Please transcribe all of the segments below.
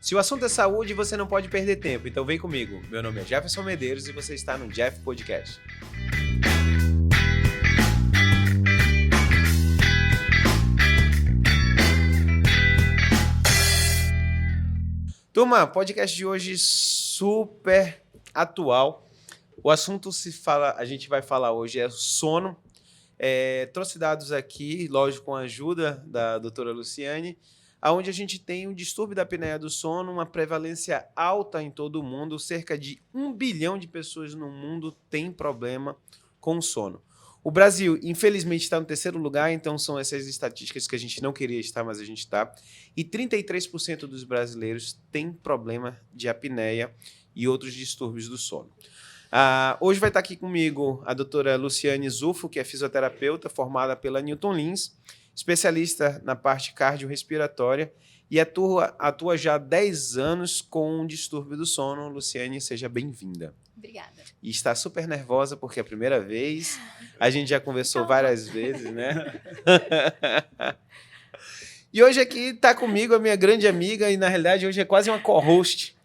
Se o assunto é saúde, você não pode perder tempo. Então vem comigo. Meu nome é Jefferson Medeiros e você está no Jeff Podcast. Turma, podcast de hoje super atual. O assunto a gente vai falar hoje é sono. Trouxe dados aqui, lógico, com a ajuda da doutora Luciane, onde a gente tem um distúrbio da apneia do sono, uma prevalência alta em todo o mundo, cerca de 1 bilhão de pessoas no mundo têm problema com sono. O Brasil, infelizmente, está no 3º lugar, então são essas estatísticas que a gente não queria estar, mas a gente está. E 33% dos brasileiros têm problema de apneia e outros distúrbios do sono. Hoje vai estar aqui comigo a doutora Luciane Zufo, que é fisioterapeuta formada pela Newton Lins, especialista na parte cardiorrespiratória e atua já há 10 anos com um distúrbio do sono. Luciane, seja bem-vinda. Obrigada. E está super nervosa porque é a primeira vez. A gente já conversou várias vezes, né? E hoje aqui está comigo a minha grande amiga e, na realidade, hoje é quase uma co-host.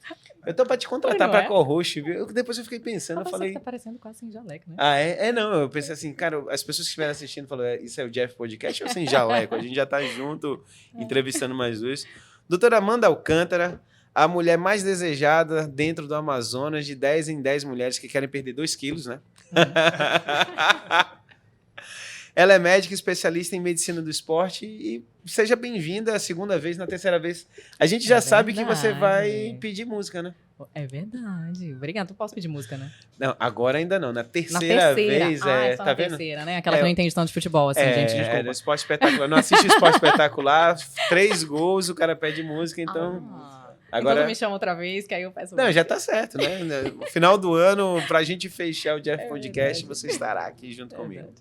Eu estou para te contratar para co-host, viu? Depois eu fiquei pensando, eu falei... Você tá parecendo quase sem jaleco, né? Não, eu pensei assim, cara, as pessoas que estiveram assistindo falaram, isso é o Jeff Podcast ou sem jaleco? A gente já está junto, entrevistando mais dois. Doutora Amanda Alcântara, a mulher mais desejada dentro do Amazonas, de 10 em 10 mulheres que querem perder 2 quilos, né? Ela é médica especialista em medicina do esporte e seja bem-vinda a segunda vez, na terceira vez. A gente já sabe que você vai pedir música, né? É verdade. Obrigada. Tu posso pedir música, né? Não, agora ainda não. Na terceira vez, só tá na vendo? terceira, né? Aquela que não entende tanto de futebol, assim, gente, desculpa. No esporte espetacular. Não assiste esporte espetacular, 3 gols, o cara pede música, então... Agora então me chama outra vez, que aí eu peço... Não, já tá certo, né? No final do ano, pra gente fechar o Jeff Podcast, você estará aqui junto comigo.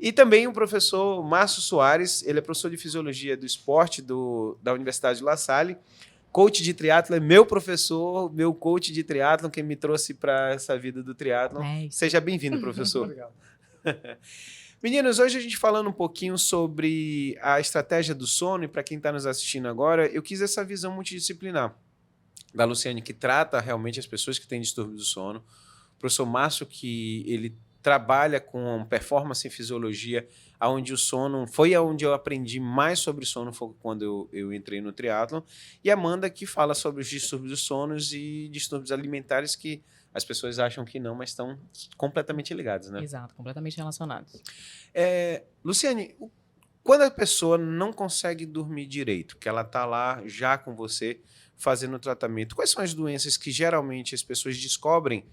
E também o professor Márcio Soares, ele é professor de Fisiologia do Esporte da Universidade de La Salle, coach de triatlon, é meu professor, meu coach de triatlon, que me trouxe para essa vida do triatlon. Seja bem-vindo, professor. Obrigado. Meninos, hoje a gente falando um pouquinho sobre a estratégia do sono, e para quem está nos assistindo agora, eu quis essa visão multidisciplinar da Luciane, que trata realmente as pessoas que têm distúrbio do sono, o professor Márcio, que ele trabalha com performance em fisiologia, onde o sono foi onde eu aprendi mais sobre sono, foi quando eu entrei no triatlon, e a Amanda, que fala sobre os distúrbios do sono e distúrbios alimentares, que as pessoas acham que não, mas estão completamente ligados, né? Exato, completamente relacionados. Luciane, quando a pessoa não consegue dormir direito, que ela está lá já com você fazendo o tratamento, quais são as doenças que geralmente as pessoas descobrem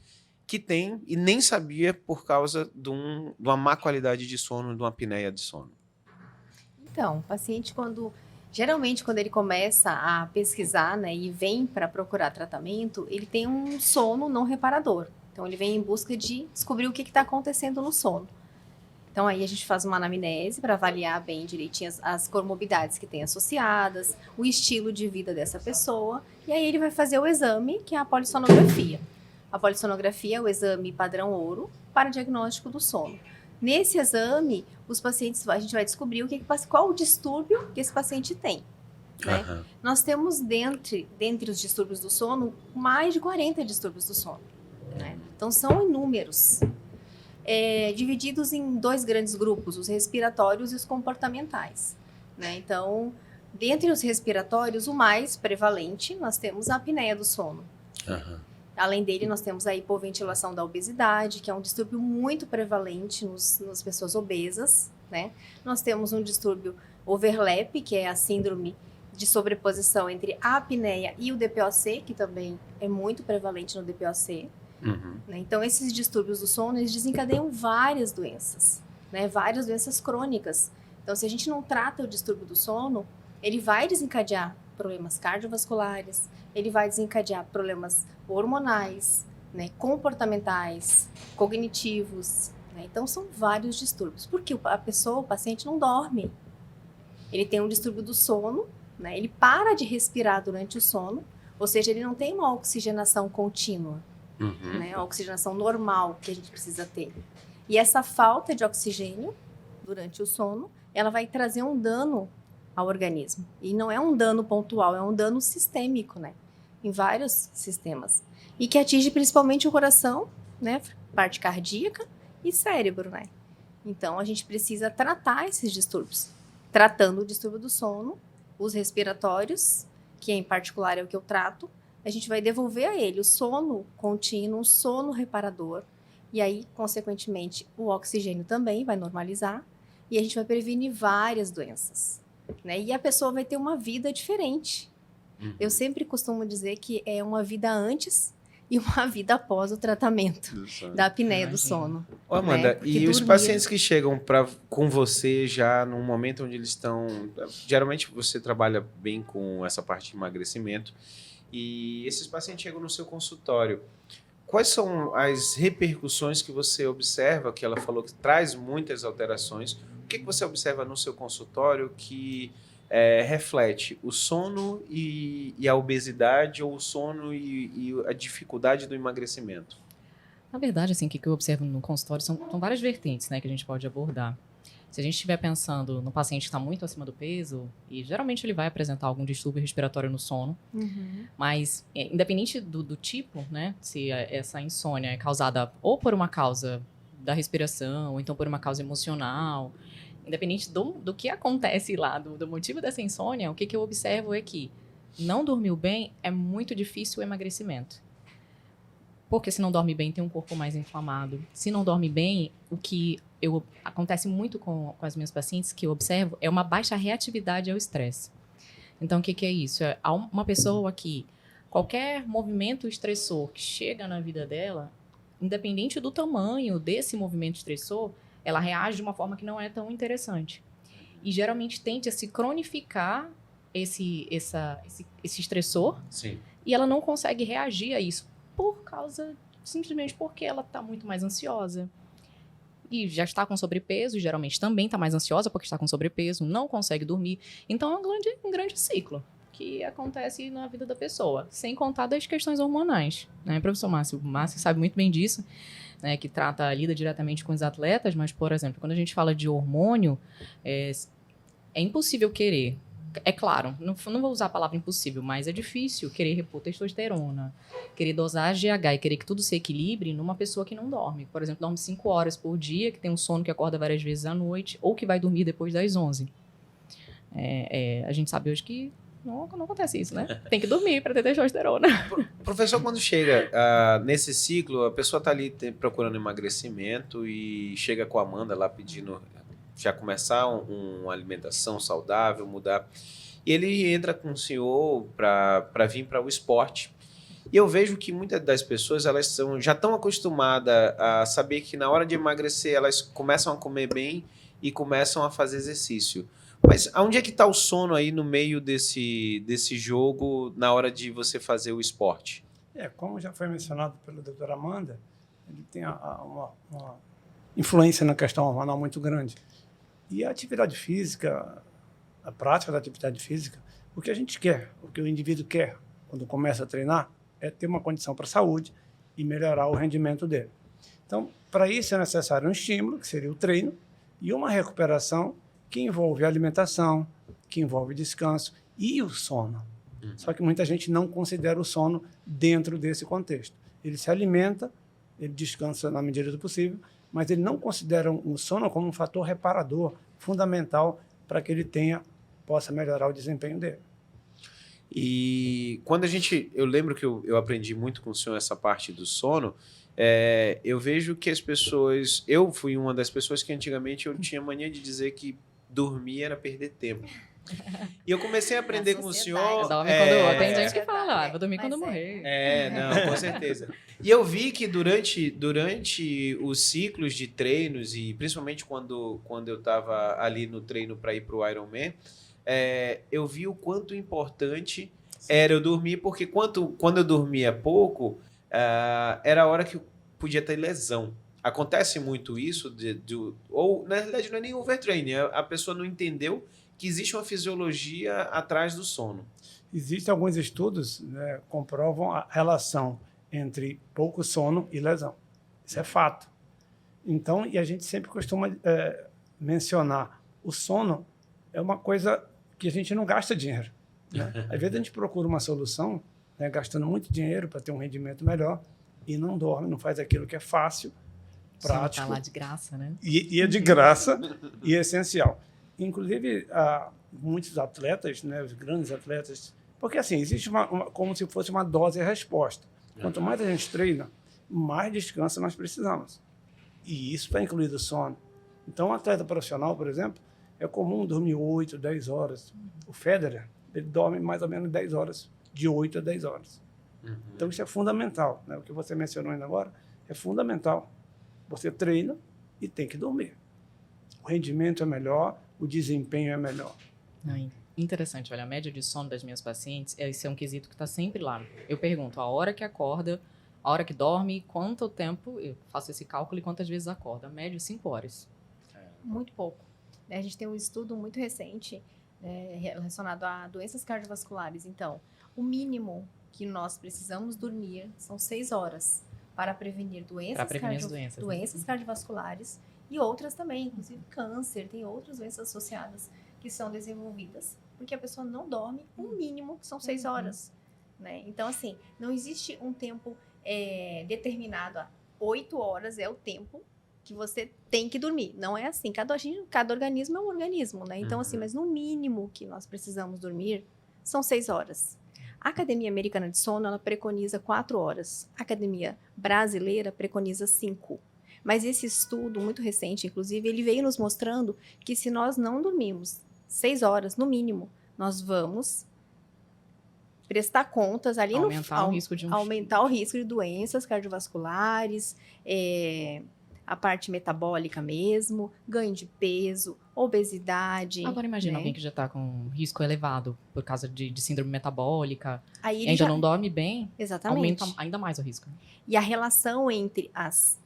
que tem e nem sabia por causa de uma má qualidade de sono, de uma apneia de sono? Então, o paciente, geralmente quando ele começa a pesquisar, né, e vem para procurar tratamento, ele tem um sono não reparador. Então, ele vem em busca de descobrir o que está acontecendo no sono. Então, aí a gente faz uma anamnese para avaliar bem direitinho as comorbidades que tem associadas, o estilo de vida dessa pessoa, e aí ele vai fazer o exame, que é a polissonografia. A polissonografia é o exame padrão ouro para diagnóstico do sono. Nesse exame, a gente vai descobrir qual o distúrbio que esse paciente tem. Né? Uhum. Nós temos, dentre os distúrbios do sono, mais de 40 distúrbios do sono. Né? Então, são inúmeros. Divididos em 2 grandes grupos, os respiratórios e os comportamentais. Né? Então, dentre os respiratórios, o mais prevalente, nós temos a apneia do sono. Uhum. Além dele, nós temos a hipoventilação da obesidade, que é um distúrbio muito prevalente nas pessoas obesas, né? Nós temos um distúrbio overlap, que é a síndrome de sobreposição entre a apneia e o DPOC, que também é muito prevalente no DPOC. Uhum. Né? Então, esses distúrbios do sono, eles desencadeiam várias doenças, né? Várias doenças crônicas. Então, se a gente não trata o distúrbio do sono, ele vai desencadear problemas cardiovasculares, ele vai desencadear problemas hormonais, né, comportamentais, cognitivos. Né? Então, são vários distúrbios. Porque o paciente não dorme. Ele tem um distúrbio do sono, né? Ele para de respirar durante o sono, ou seja, ele não tem uma oxigenação contínua, né? A oxigenação normal que a gente precisa ter. E essa falta de oxigênio durante o sono, ela vai trazer um dano ao organismo. E não é um dano pontual, é um dano sistêmico, né? Em vários sistemas. E que atinge principalmente o coração, né? Parte cardíaca e cérebro, né? Então, a gente precisa tratar esses distúrbios. Tratando o distúrbio do sono, os respiratórios, que em particular é o que eu trato, a gente vai devolver a ele o sono contínuo, o sono reparador. E aí, consequentemente, o oxigênio também vai normalizar. E a gente vai prevenir várias doenças, né? E a pessoa vai ter uma vida diferente. Eu sempre costumo dizer que é uma vida antes e uma vida após o tratamento da apneia do sono. Ô, Amanda, né? e os pacientes que chegam com você já num momento onde eles estão... Geralmente você trabalha bem com essa parte de emagrecimento e esses pacientes chegam no seu consultório. Quais são as repercussões que você observa, que ela falou que traz muitas alterações? O que você observa no seu consultório que reflete o sono e a obesidade ou o sono e a dificuldade do emagrecimento? Na verdade, assim, o que eu observo no consultório são várias vertentes, né, que a gente pode abordar. Se a gente estiver pensando no paciente que está muito acima do peso, e geralmente ele vai apresentar algum distúrbio respiratório no sono, mas independente do tipo, né, se essa insônia é causada ou por uma causa da respiração, ou então por uma causa emocional, independente do que acontece lá, do motivo dessa insônia, o que eu observo é que não dormiu bem é muito difícil o emagrecimento. Porque se não dorme bem, tem um corpo mais inflamado. Se não dorme bem, o que acontece muito com as minhas pacientes, que eu observo, é uma baixa reatividade ao estresse. Então, o que é isso? É uma pessoa que qualquer movimento estressor que chega na vida dela, independente do tamanho desse movimento estressor, ela reage de uma forma que não é tão interessante. E geralmente tende a se cronificar esse estressor. Sim. E ela não consegue reagir a isso simplesmente porque ela está muito mais ansiosa. E já está com sobrepeso, geralmente também está mais ansiosa porque está com sobrepeso, não consegue dormir. Então é um grande ciclo que acontece na vida da pessoa, sem contar das questões hormonais, né, professor Márcio? O Márcio sabe muito bem disso, né, que lida diretamente com os atletas, mas, por exemplo, quando a gente fala de hormônio, é impossível querer. É claro, não vou usar a palavra impossível, mas é difícil querer repor testosterona, querer dosar GH e querer que tudo se equilibre numa pessoa que não dorme. Por exemplo, dorme 5 horas por dia, que tem um sono que acorda várias vezes à noite, ou que vai dormir depois das 11. A gente sabe hoje que não acontece isso, né? Tem que dormir para ter testosterona. Professor, quando chega nesse ciclo, a pessoa está ali procurando emagrecimento e chega com a Amanda lá pedindo... já começar uma alimentação saudável, mudar. E ele entra com o senhor para vir para o esporte. E eu vejo que muitas das pessoas elas já estão acostumadas a saber que na hora de emagrecer elas começam a comer bem e começam a fazer exercício. Mas onde é que está o sono aí no meio desse jogo na hora de você fazer o esporte? Como já foi mencionado pela doutora Amanda, ele tem uma influência na questão hormonal muito grande. E a atividade física, a prática da atividade física, o que a gente quer, o que o indivíduo quer quando começa a treinar, é ter uma condição para a saúde e melhorar o rendimento dele. Então, para isso é necessário um estímulo, que seria o treino, e uma recuperação que envolve a alimentação, que envolve descanso e o sono. Só que muita gente não considera o sono dentro desse contexto. Ele se alimenta, ele descansa na medida do possível, mas ele não considera o sono como um fator reparador fundamental para que ele possa melhorar o desempenho dele. E quando eu lembro que eu aprendi muito com o senhor essa parte do sono, eu vejo que as pessoas... Eu fui uma das pessoas que antigamente eu tinha mania de dizer que dormir era perder tempo. E eu comecei a aprender com o senhor... Tem gente que fala, vou dormir quando morrer. Não, com certeza. E eu vi que durante os ciclos de treinos, e principalmente quando eu estava ali no treino para ir para o Ironman, eu vi o quanto importante era eu dormir, porque quando eu dormia pouco, era a hora que eu podia ter lesão. Acontece muito isso, ou na realidade não é nem overtraining, a pessoa não entendeu que existe uma fisiologia atrás do sono. Existem alguns estudos que comprovam a relação entre pouco sono e lesão. Isso é fato. Então, e a gente sempre costuma mencionar, o sono é uma coisa que a gente não gasta dinheiro. Né? Às vezes a gente procura uma solução, né, gastando muito dinheiro para ter um rendimento melhor e não dorme, não faz aquilo que é fácil, prático. Tá lá de graça, né? E é de graça e é essencial. Inclusive, muitos atletas, né, os grandes atletas, porque assim, existe como se fosse uma dose e resposta. Quanto mais a gente treina, mais descanso nós precisamos. E isso está incluído o sono. Então, um atleta profissional, por exemplo, é comum dormir 8, 10 horas. O Federer, ele dorme mais ou menos 10 horas, de 8 a 10 horas. Então, isso é fundamental. Né? O que você mencionou ainda agora é fundamental. Você treina e tem que dormir. O rendimento é melhor, o desempenho é melhor. Interessante, olha, a média de sono das minhas pacientes, esse é um quesito que está sempre lá. Eu pergunto a hora que acorda, a hora que dorme, quanto tempo, eu faço esse cálculo e quantas vezes acorda. A média, 5 horas. Muito pouco. A gente tem um estudo muito recente relacionado a doenças cardiovasculares. Então, o mínimo que nós precisamos dormir são 6 horas para prevenir doenças cardiovasculares e outras também, inclusive câncer, tem outras doenças associadas que são desenvolvidas, porque a pessoa não dorme o mínimo, que são 6 horas. Né? Então, assim, não existe um tempo determinado. 8 horas é o tempo que você tem que dormir. Não é assim. Cada organismo é um organismo, né? Então, assim, mas no mínimo que nós precisamos dormir são 6 horas. A Academia Americana de Sono, ela preconiza 4 horas. A Academia Brasileira preconiza 5. Mas esse estudo, muito recente, inclusive, ele veio nos mostrando que se nós não dormirmos 6 horas, no mínimo, nós vamos prestar contas ali aumentar o risco de doenças cardiovasculares, a parte metabólica mesmo, ganho de peso, obesidade. Agora imagina alguém que já está com risco elevado por causa de síndrome metabólica, aí e ainda não dorme bem, exatamente, aumenta ainda mais o risco. E a relação entre as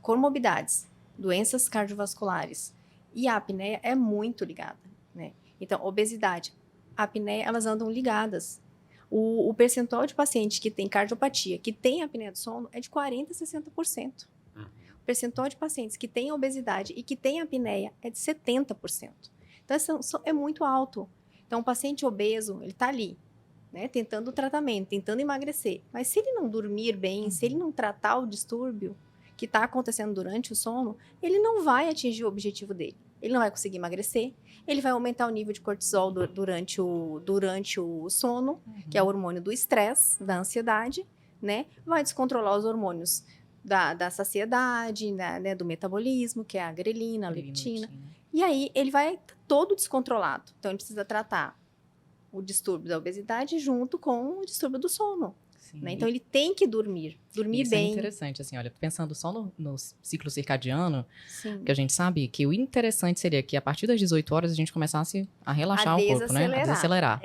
comorbidades, doenças cardiovasculares e a apneia é muito ligada, né? Então, obesidade, apneia, elas andam ligadas. O percentual de pacientes que tem cardiopatia, que tem apneia do sono, é de 40% a 60%. O percentual de pacientes que têm obesidade e que têm apneia é de 70%. Então, é muito alto. Então, o paciente obeso, ele está ali, né, tentando o tratamento, tentando emagrecer. Mas se ele não dormir bem, se ele não tratar o distúrbio que está acontecendo durante o sono, ele não vai atingir o objetivo dele. Ele não vai conseguir emagrecer, ele vai aumentar o nível de cortisol durante o sono, que é o hormônio do estresse, da ansiedade, né? Vai descontrolar os hormônios da saciedade, né, do metabolismo, que é a grelina, a leptina. E aí ele vai todo descontrolado. Então ele precisa tratar o distúrbio da obesidade junto com o distúrbio do sono. Né? Então ele tem que dormir bem. Isso é interessante, assim, olha, pensando só no ciclo circadiano, Sim. que a gente sabe que o interessante seria que a partir das 18 horas a gente começasse a relaxar o corpo, né? A desacelerar.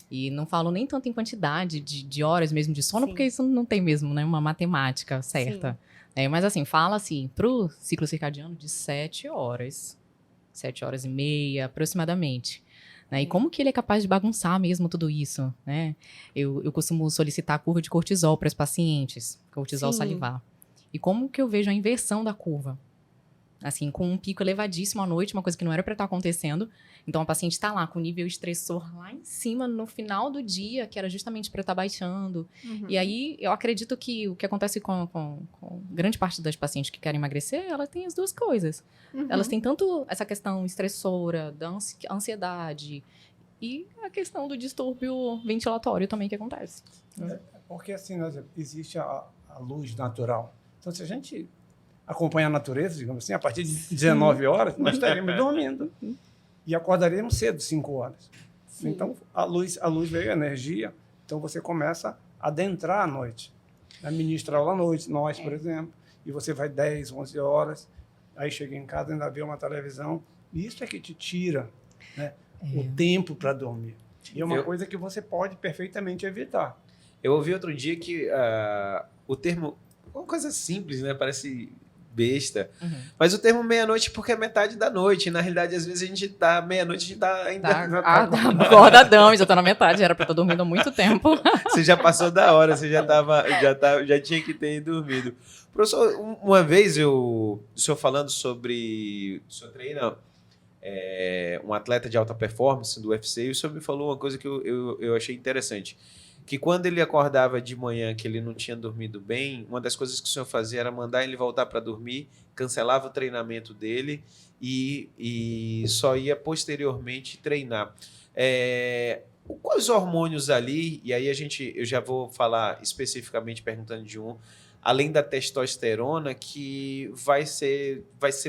E não falo nem tanto em quantidade de horas mesmo de sono, porque isso não tem mesmo, né, uma matemática certa. Mas assim, fala assim, pro ciclo circadiano de 7 horas e meia aproximadamente. Né? E como que ele é capaz de bagunçar mesmo tudo isso, né? Eu costumo solicitar a curva de cortisol para as pacientes, cortisol salivar. E como que eu vejo a inversão da curva? Assim, com um pico elevadíssimo à noite, uma coisa que não era para estar acontecendo. Então, a paciente está lá com o nível estressor lá em cima, no final do dia, que era justamente para estar baixando. E aí, eu acredito que o que acontece com grande parte das pacientes que querem emagrecer, elas têm as duas coisas. Elas têm tanto essa questão estressora, da ansiedade, e a questão do distúrbio ventilatório também que acontece. Porque, assim, existe a luz natural. Então, se a gente acompanhar a natureza, digamos assim, a partir de 19 horas, nós estaremos dormindo. E acordaremos cedo, 5 horas. Sim. Então, a luz veio a energia, então você começa a adentrar a noite, a ministrar aula à noite, nós, por exemplo, e você vai 10, 11 horas, aí chega em casa, ainda vê uma televisão, e isso é que te tira, né, o tempo para dormir. E é uma coisa que você pode perfeitamente evitar. Eu ouvi outro dia que o termo, uma coisa simples, né, parece besta, mas o termo meia-noite porque é metade da noite, e na realidade às vezes a gente tá meia-noite, a gente tá ainda acordadão, já tá na metade, era pra estar dormindo há muito tempo. Você já passou da hora, você já tinha que ter dormido. Professor, uma vez o senhor falando sobre o seu treino, um atleta de alta performance do UFC, e o senhor me falou uma coisa que eu achei interessante, que quando ele acordava de manhã, que ele não tinha dormido bem, uma das coisas que o senhor fazia era mandar ele voltar para dormir, cancelava o treinamento dele e só ia posteriormente treinar. Quais hormônios ali, e aí eu já vou falar especificamente perguntando de um, além da testosterona, que vai ser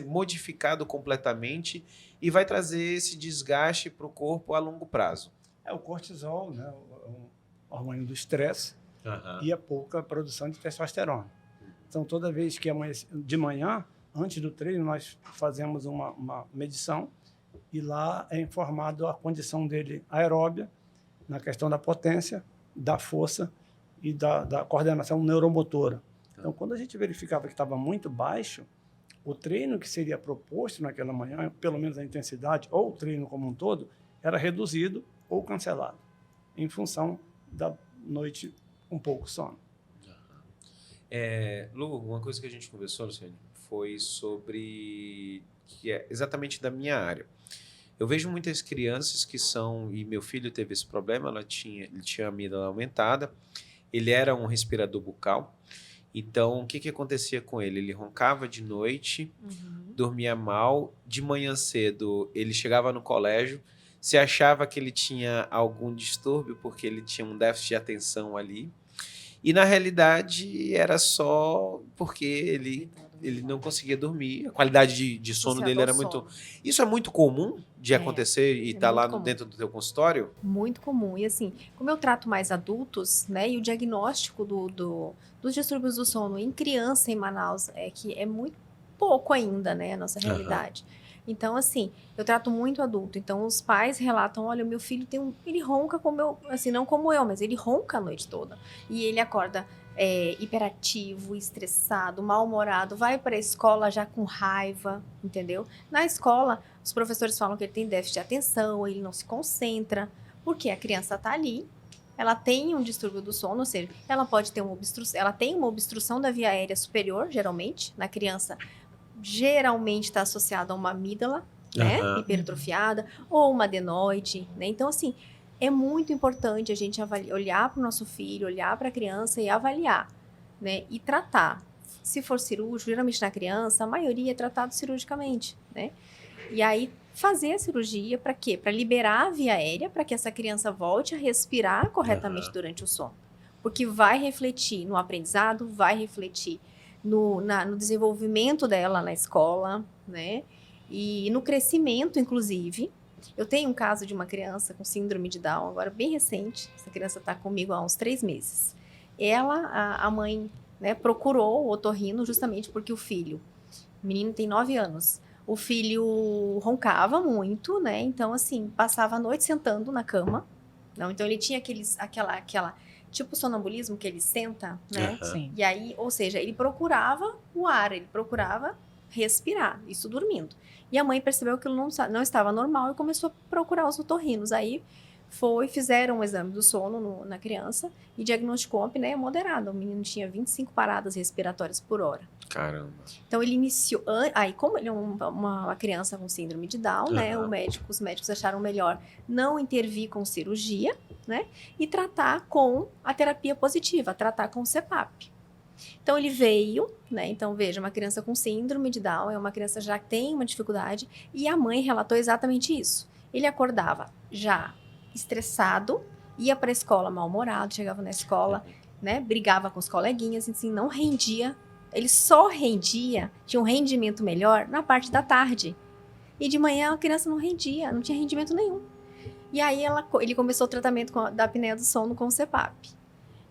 modificado completamente e vai trazer esse desgaste para o corpo a longo prazo? O cortisol, né, o hormônio do estresse, e a pouca produção de testosterona. Então, toda vez que de manhã, antes do treino, nós fazemos uma medição e lá é informado a condição dele aeróbia, na questão da potência, da força e da coordenação neuromotora. Então, quando a gente verificava que estava muito baixo, o treino que seria proposto naquela manhã, pelo menos a intensidade, ou o treino como um todo, era reduzido ou cancelado, em função da noite um pouco sono. Lu, uma coisa que a gente conversou, Luciane, foi sobre, que é exatamente da minha área. Eu vejo muitas crianças que são, e meu filho teve esse problema, ele tinha a amígdala aumentada, ele era um respirador bucal, então o que acontecia com ele? Ele roncava de noite, dormia mal, de manhã cedo ele chegava no colégio, se achava que ele tinha algum distúrbio porque ele tinha um déficit de atenção ali, e na realidade era só porque ele não conseguia dormir, a qualidade de sono dele era muito... Isso é muito comum de acontecer e tá lá dentro do teu consultório? Muito comum. E assim, como eu trato mais adultos, né, e o diagnóstico dos distúrbios do sono em criança em Manaus é muito pouco ainda, né, a nossa realidade. Então, assim, eu trato muito adulto. Então, os pais relatam, olha, meu filho ele ronca como eu, assim, não como eu, mas ele ronca a noite toda. E ele acorda hiperativo, estressado, mal-humorado, vai para a escola já com raiva, entendeu? Na escola, os professores falam que ele tem déficit de atenção, ele não se concentra, porque a criança está ali, ela tem um distúrbio do sono, ou seja, ela pode ter ela tem uma obstrução da via aérea superior, geralmente, na criança, geralmente está associada a uma amígdala, né, hipertrofiada, ou uma adenoide, né? Então, assim, é muito importante a gente olhar para o nosso filho, olhar para a criança e avaliar, né? E tratar. Se for cirúrgico, geralmente na criança, a maioria é tratado cirurgicamente, né? E aí, fazer a cirurgia para quê? Para liberar a via aérea, para que essa criança volte a respirar corretamente durante o sono. Porque vai refletir no aprendizado, vai refletir no desenvolvimento dela na escola, né? E no crescimento, inclusive. Eu tenho um caso de uma criança com síndrome de Down, agora bem recente. Essa criança está comigo há uns 3 meses. A mãe, né, procurou o otorrino justamente porque o menino tem 9 anos, o filho roncava muito, né? Então, assim, passava a noite sentando na cama. Não, então, ele tinha aquela tipo sonambulismo que ele senta, né? Sim. E aí, ou seja, ele procurava o ar, ele procurava respirar, isso dormindo. E a mãe percebeu que aquilo não estava normal e começou a procurar os otorrinos. Aí fizeram um exame do sono na criança e diagnosticou uma apneia moderada. O menino tinha 25 paradas respiratórias por hora. Caramba. Então ele iniciou. Aí, como ele é uma criança com síndrome de Down, né? Os médicos acharam melhor não intervir com cirurgia, né? E tratar com a terapia positiva, tratar com o CPAP. Então, ele veio, né? Então, veja, uma criança com síndrome de Down é uma criança que já tem uma dificuldade e a mãe relatou exatamente isso. Ele acordava já estressado, ia para a escola mal-humorado, chegava na escola, né? Brigava com os coleguinhas, assim, não rendia. Ele só rendia, tinha um rendimento melhor na parte da tarde. E de manhã a criança não rendia, não tinha rendimento nenhum. E aí ele começou o tratamento da apneia do sono com o CPAP.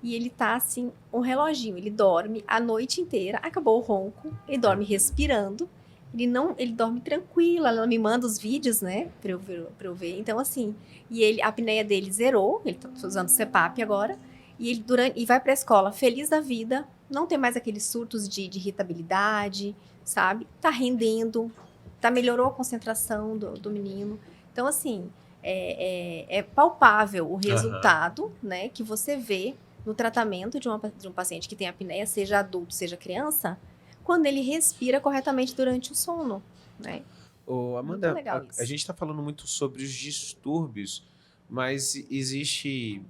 E ele tá assim, um reloginho, ele dorme a noite inteira, acabou o ronco, ele dorme respirando, ele dorme tranquilo, ela me manda os vídeos, né, pra eu ver. Então, assim, a apneia dele zerou, ele tá usando CPAP agora, e vai pra escola feliz da vida, não tem mais aqueles surtos de irritabilidade, sabe? Tá rendendo, melhorou a concentração do menino. Então, assim, é palpável o resultado, né, que você vê no tratamento de um paciente que tem apneia, seja adulto, seja criança, quando ele respira corretamente durante o sono, né? Ô, Amanda, Muito legal isso. a gente está falando muito sobre os distúrbios, mas existe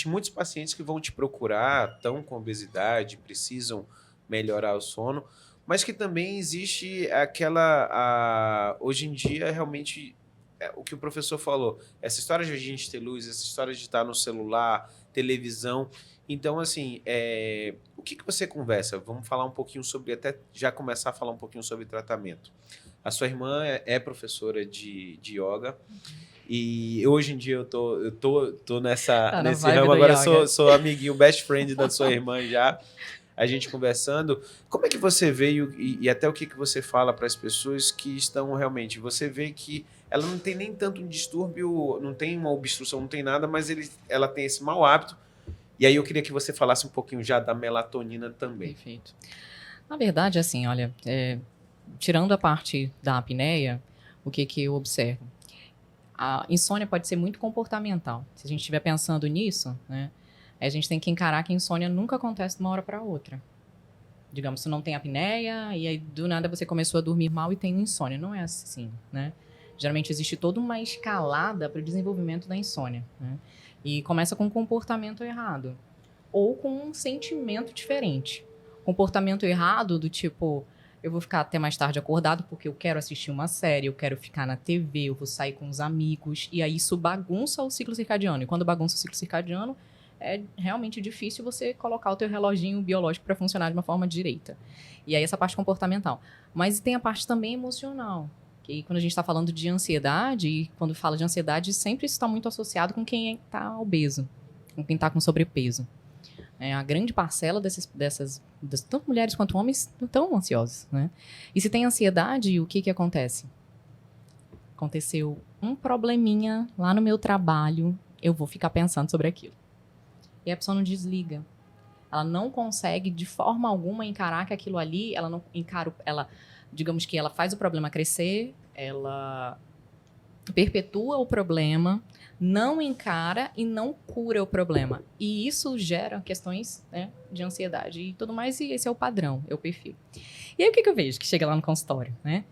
muitos pacientes que vão te procurar, estão com obesidade, precisam melhorar o sono, mas que também existe hoje em dia, realmente, o que o professor falou, essa história de a gente ter luz, essa história de estar no celular, televisão. Então, assim, o que você conversa? Vamos falar um pouquinho sobre, até já começar a falar um pouquinho sobre tratamento. A sua irmã é professora de yoga. E hoje em dia eu tô nesse ramo. Agora sou amiguinho, best friend da sua irmã já. A gente conversando. Como é que você veio e até o que você fala para as pessoas que estão realmente... Você vê que ela não tem nem tanto um distúrbio, não tem uma obstrução, não tem nada, mas ela tem esse mau hábito. E aí eu queria que você falasse um pouquinho já da melatonina também. Perfeito. Na verdade, assim, olha, tirando a parte da apneia, o que eu observo? A insônia pode ser muito comportamental. Se a gente estiver pensando nisso, né, a gente tem que encarar que a insônia nunca acontece de uma hora para outra. Digamos, você não tem apneia e aí do nada você começou a dormir mal e tem insônia. Não é assim, né? Geralmente existe toda uma escalada para o desenvolvimento da insônia, né? E começa com um comportamento errado ou com um sentimento diferente. Comportamento errado do tipo, eu vou ficar até mais tarde acordado porque eu quero assistir uma série, eu quero ficar na TV, eu vou sair com os amigos, e aí isso bagunça o ciclo circadiano. E quando bagunça o ciclo circadiano, é realmente difícil você colocar o teu reloginho biológico para funcionar de uma forma direita. E aí essa parte comportamental. Mas tem a parte também emocional. Que quando a gente está falando de ansiedade, e quando fala de ansiedade, sempre isso está muito associado com quem está obeso, com quem está com sobrepeso. A grande parcela tanto mulheres quanto homens estão ansiosos, né? E se tem ansiedade, o que acontece? Aconteceu um probleminha lá no meu trabalho, eu vou ficar pensando sobre aquilo. E a pessoa não desliga. Ela não consegue, de forma alguma, encarar que aquilo ali, ela não encara, digamos que ela faz o problema crescer, ela perpetua o problema, não encara e não cura o problema. E isso gera questões, né, de ansiedade e tudo mais, e esse é o padrão, é o perfil. E aí o que eu vejo que chega lá no consultório, né?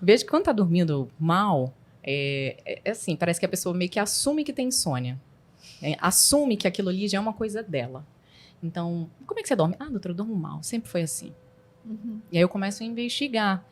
Vejo que quando tá dormindo mal, assim, parece que a pessoa meio que assume que tem insônia. Assume que aquilo ali já é uma coisa dela. Então, como é que você dorme? Ah, doutora, eu durmo mal, sempre foi assim. Uhum. E aí eu começo a investigar.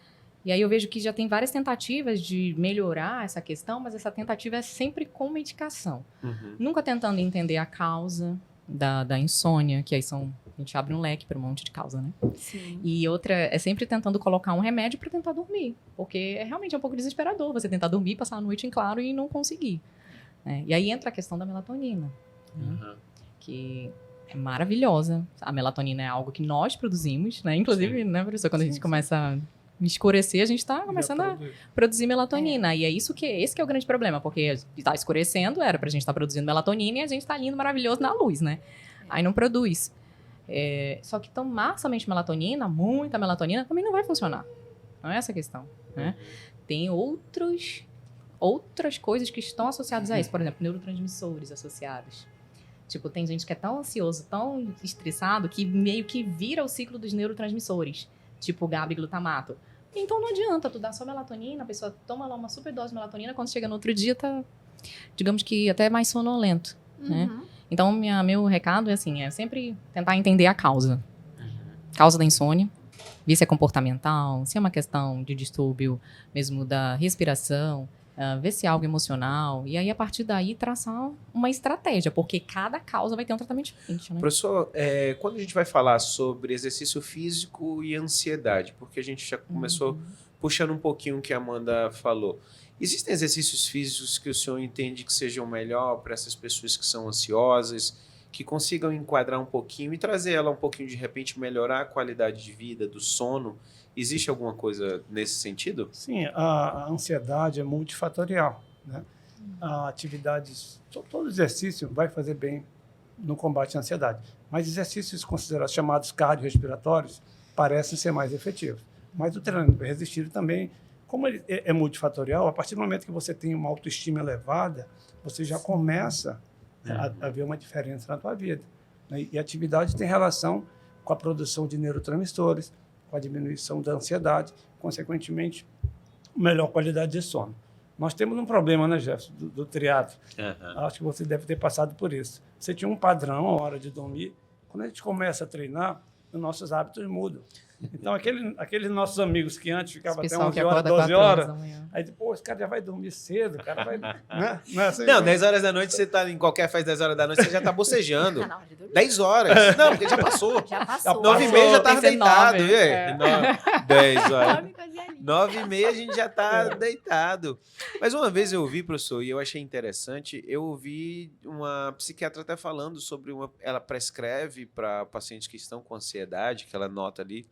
E aí eu vejo que já tem várias tentativas de melhorar essa questão, mas essa tentativa é sempre com medicação. Uhum. Nunca tentando entender a causa da insônia, que aí a gente abre um leque para um monte de causa, né? Sim. E outra é sempre tentando colocar um remédio para tentar dormir, porque realmente é um pouco desesperador você tentar dormir, passar a noite em claro e não conseguir. Né? E aí entra a questão da melatonina, né? Que é maravilhosa. A melatonina é algo que nós produzimos, né? Inclusive, né, professor, quando a gente começa a escurecer, a gente está começando a produzir melatonina. E é esse que é o grande problema, porque está escurecendo, era pra gente estar produzindo melatonina e a gente está lindo, maravilhoso na luz, né? Aí não produz. Só que tomar somente melatonina, muita melatonina, também não vai funcionar. Não é essa a questão, né? Tem outras coisas que estão associadas a isso. Por exemplo, neurotransmissores associados. Tipo, tem gente que é tão ansioso, tão estressado, que meio que vira o ciclo dos neurotransmissores. Tipo GABA e glutamato. Então não adianta tu dar só melatonina, a pessoa toma lá uma super dose de melatonina, quando chega no outro dia tá, digamos que até mais sonolento, né? Então meu recado é assim, é sempre tentar entender a causa. Causa da insônia, ver se é comportamental, se é uma questão de distúrbio mesmo da respiração, ver se é algo emocional, e aí a partir daí traçar uma estratégia, porque cada causa vai ter um tratamento diferente, né? Professor, quando a gente vai falar sobre exercício físico e ansiedade, porque a gente já começou puxando um pouquinho o que a Amanda falou, existem exercícios físicos que o senhor entende que sejam melhor para essas pessoas que são ansiosas, que consigam enquadrar um pouquinho e trazer ela um pouquinho, de repente, melhorar a qualidade de vida, do sono? Existe alguma coisa nesse sentido? Sim, a ansiedade é multifatorial, né? Todo exercício vai fazer bem no combate à ansiedade, mas exercícios considerados chamados cardiorrespiratórios parecem ser mais efetivos. Mas o treinamento resistido também, como ele é multifatorial, a partir do momento que você tem uma autoestima elevada, você já começa a ver uma diferença na tua vida, né? E a atividade tem relação com a produção de neurotransmissores, com a diminuição da ansiedade, consequentemente, melhor qualidade de sono. Nós temos um problema, né, Jefferson, do triatlo. Aham. Acho que você deve ter passado por isso. Você tinha um padrão, a hora de dormir. Quando a gente começa a treinar, os nossos hábitos mudam. Então, aqueles nossos amigos que antes ficavam até 11 horas, 12 horas, aí depois, esse cara já vai dormir cedo, o cara vai... Né? Não, é assim, Não, 10 horas da noite, você tá em qualquer festa 10 horas da noite, você já tá bocejando. Tá na hora de dormir. 10 horas. Não, porque já passou. Já passou. 9h30 já tava Tem que ser deitado. 9, E aí? é. 10 horas. Come coisinha linda. 9h30 a gente já tá deitado. Mas uma vez eu ouvi, professor, e eu achei interessante, eu ouvi uma psiquiatra até falando sobre ela prescreve para pacientes que estão com ansiedade, que ela nota ali,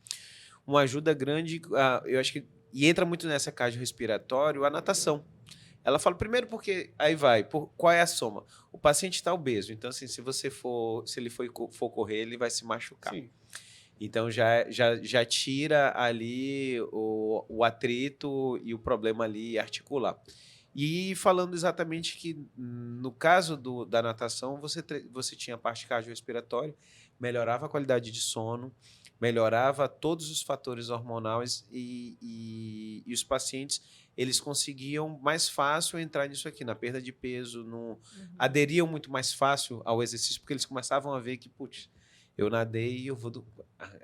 uma ajuda grande, eu acho que, e entra muito nessa cardiorrespiratório, a natação. Ela fala, primeiro porque, aí vai, qual é a soma? O paciente está obeso, então assim, se ele for correr, ele vai se machucar. Sim. Então já tira ali o atrito e o problema ali articular. E falando exatamente que no caso da natação, você tinha a parte cardiorrespiratória, melhorava a qualidade de sono, melhorava todos os fatores hormonais e os pacientes eles conseguiam mais fácil entrar nisso aqui, na perda de peso, aderiam muito mais fácil ao exercício, porque eles começavam a ver que, putz, eu nadei e eu vou...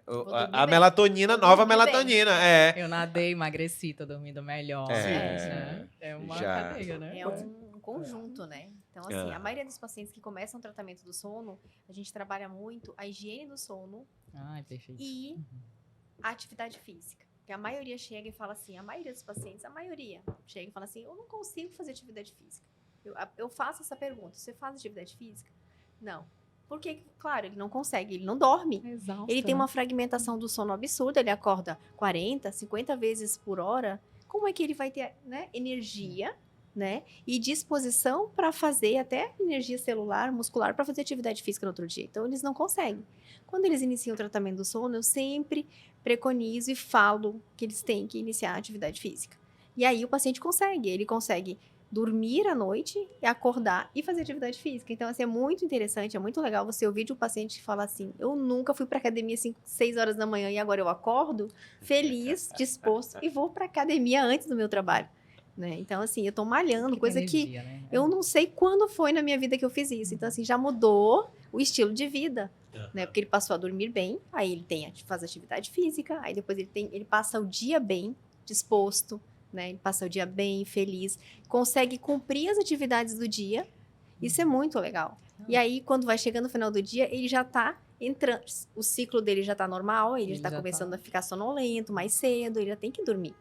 a bem. melatonina, Vou nova dormir bem. melatonina, Eu nadei, emagreci, tô dormindo melhor. É. É uma Já. cadeia, né? É um conjunto, né? Então, assim, a maioria dos pacientes que começam o tratamento do sono, a gente trabalha muito a higiene do sono Ai, perfeito. e a atividade física. Porque a maioria chega e fala assim, a maioria dos pacientes, a maioria chega e fala assim, eu não consigo fazer atividade física. Eu faço essa pergunta, você faz atividade física? Não. Porque, claro, ele não consegue, ele não dorme. Exausto, Ele tem né? uma fragmentação do sono absurda, ele acorda 40, 50 vezes por hora. Como é que ele vai ter, né, energia, né, e disposição para fazer até energia celular, muscular, para fazer atividade física no outro dia? Então, eles não conseguem. Quando eles iniciam o tratamento do sono, eu sempre preconizo e falo que eles têm que iniciar a atividade física. E aí o paciente consegue, ele consegue dormir à noite e acordar e fazer atividade física. Então, assim, é muito interessante, é muito legal você ouvir de um paciente que fala assim, eu nunca fui para academia 6 horas da manhã e agora eu acordo feliz, disposto e vou para academia antes do meu trabalho. Né? Então, assim, eu tô malhando, coisa energia, né? que eu não sei quando foi na minha vida que eu fiz isso. Então, assim, já mudou o estilo de vida, né? Porque ele passou a dormir bem, aí ele faz atividade física, aí depois ele passa o dia bem, disposto, né? Ele passa o dia bem, feliz, consegue cumprir as atividades do dia. Isso é muito legal. E aí, quando vai chegando no final do dia, ele já tá entrando, o ciclo dele já tá normal, ele já tá começando a ficar sonolento mais cedo, ele já tem que dormir.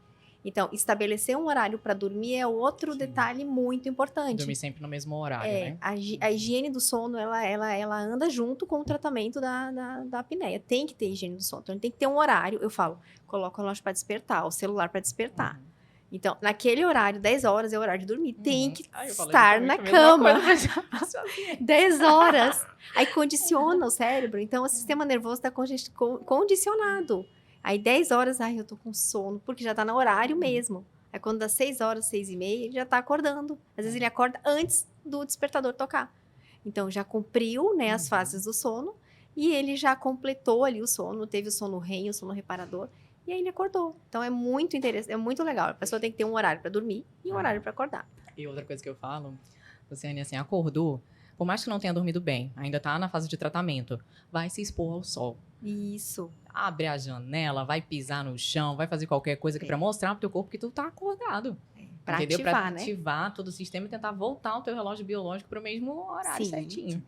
Então, estabelecer um horário para dormir é outro detalhe muito importante. Dormir sempre no mesmo horário, né? A higiene do sono, ela anda junto com o tratamento da apneia. Tem que ter higiene do sono. Então, tem que ter um horário. Eu falo, coloca o relógio para despertar, o celular para despertar. Então, naquele horário, 10 horas é o horário de dormir. Tem que estar na cama. 10 horas. Aí condiciona o cérebro. Então, o sistema nervoso está condicionado. Aí 10 horas, eu tô com sono, porque já tá no horário mesmo. Aí quando dá 6 horas, 6h30, ele já tá acordando. Às vezes ele acorda antes do despertador tocar. Então já cumpriu, né, as fases do sono e ele já completou ali o sono, teve o sono REM, o sono reparador, e aí ele acordou. Então é muito interessante, é muito legal. A pessoa tem que ter um horário para dormir e um horário para acordar. E outra coisa que eu falo, Luciane, assim, acordou, por mais que não tenha dormido bem, ainda tá na fase de tratamento, vai se expor ao sol. Isso. Abre a janela, vai pisar no chão, vai fazer qualquer coisa pra mostrar pro teu corpo que tu tá acordado. Pra entendeu? ativar, pra né? ativar todo o sistema e tentar voltar o teu relógio biológico pro mesmo horário certinho.